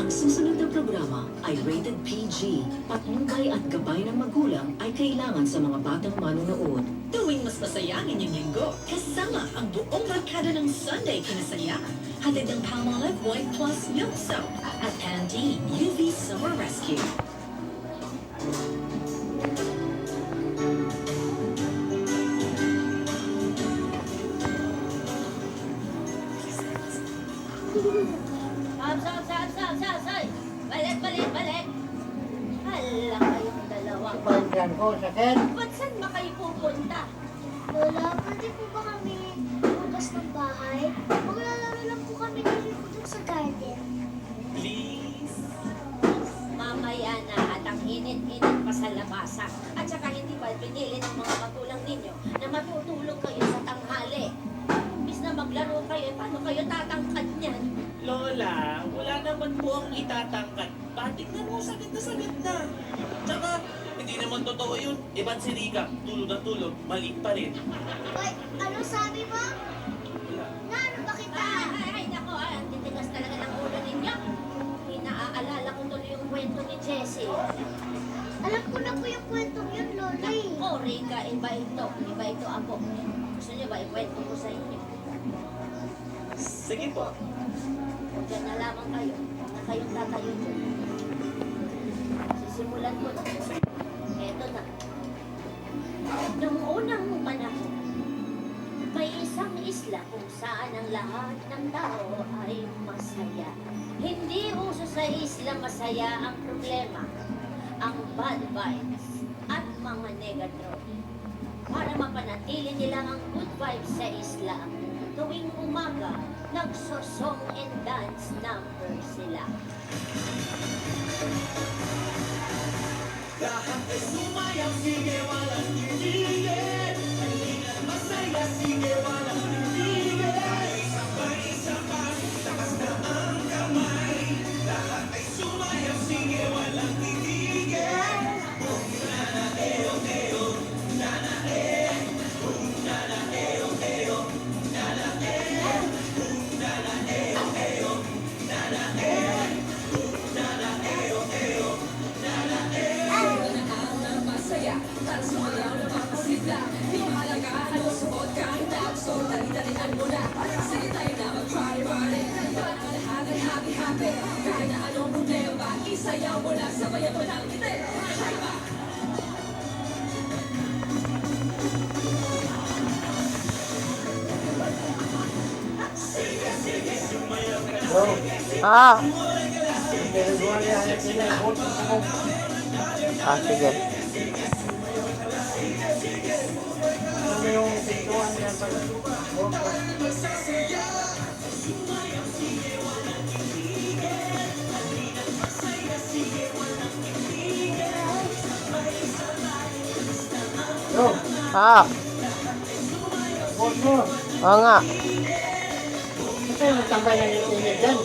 Ang susunod na programa ay rated PG. Patnubay at gabay ng magulang ay kailangan sa mga batang manonood. Tuwing mas masaya ang inyong linggo, kasama ang buong barkada ng Sunday Kinasaya. Hatid ng Palmolive White Plus Milk Soap at Pantene UV Summer Rescue. Sab! Balik! Hala kayong dalawa. Pagyan ko, sakit. Ba't saan ba kayo pupunta? Lola, pwede po ba kami bukas ng bahay? Maglalaro lang po kami dito sa garden. Please. Mamaya na at ang init-init pa sa labasan. At saka hindi ba pinili ng mga magulang ninyo na matutulog kayo sa tanghali? Imbis na maglaro kayo, paano kayo tatangkad niyan? Lola, wala naman po ang itatangkat. Tingnan mo, sakit na. Tsaka, hindi naman totoo yun. Iba't si Rika, tulog na tulog, mali pa rin. Hoy, ano sabi mo? Wala. Naano ba kita? Ay, nako, ang titigas talaga ng ulo ninyo. Inaaalala ko tuloy yung kwento ni Jessie. Alam ko na po yung kwentong yun, Lola. Nako, Rika, iba ito ako. Gusto niyo ba ikwento ko sa inyo? Sige po. Diyan na lamang kayo, na kayong tatayo dyan. Sisimulan ko na. Eto na. Noong unang panahon, may isang isla kung saan ang lahat ng tao ay masaya. Hindi uso sa isla masaya ang problema, ang bad vibes at mga negative. Para mapanatili nila ang good vibes sa isla, tuwing umaga, nagso-song and dance number sila. Lahat ay sumayaw, sige, walang tigil. Halina't masaya, sige, walang tigil. Sabay-sabay, takas na ang kamay. Lahat ay sumayaw, sige, walang tigil. Boom, nana, eo, eo, nana, eh. Boom, nana, eo, eo, nana, eh. Boom, nana, eo, eo, nana, eh. Boom, nana, eo, eo, nana, eh. Masaya, para sumayaw na makasigla. Di mahalaga, ano suot ka, hindi gusto, dali-dalian mo na. Sige tayo na mag-party-party. Ba't ang lahat ay happy-happy? Kahit na anong problema, isayaw mo na, sabayan mo ng ngiti. Hay ba? Bro, Ah, pinagawa niya ang pinag-vote ko. sige. Ano yung pintuan niya pag-vote ko? Bro, Ah, vote mo. oo nga. Ito yung tambay ng init dyan.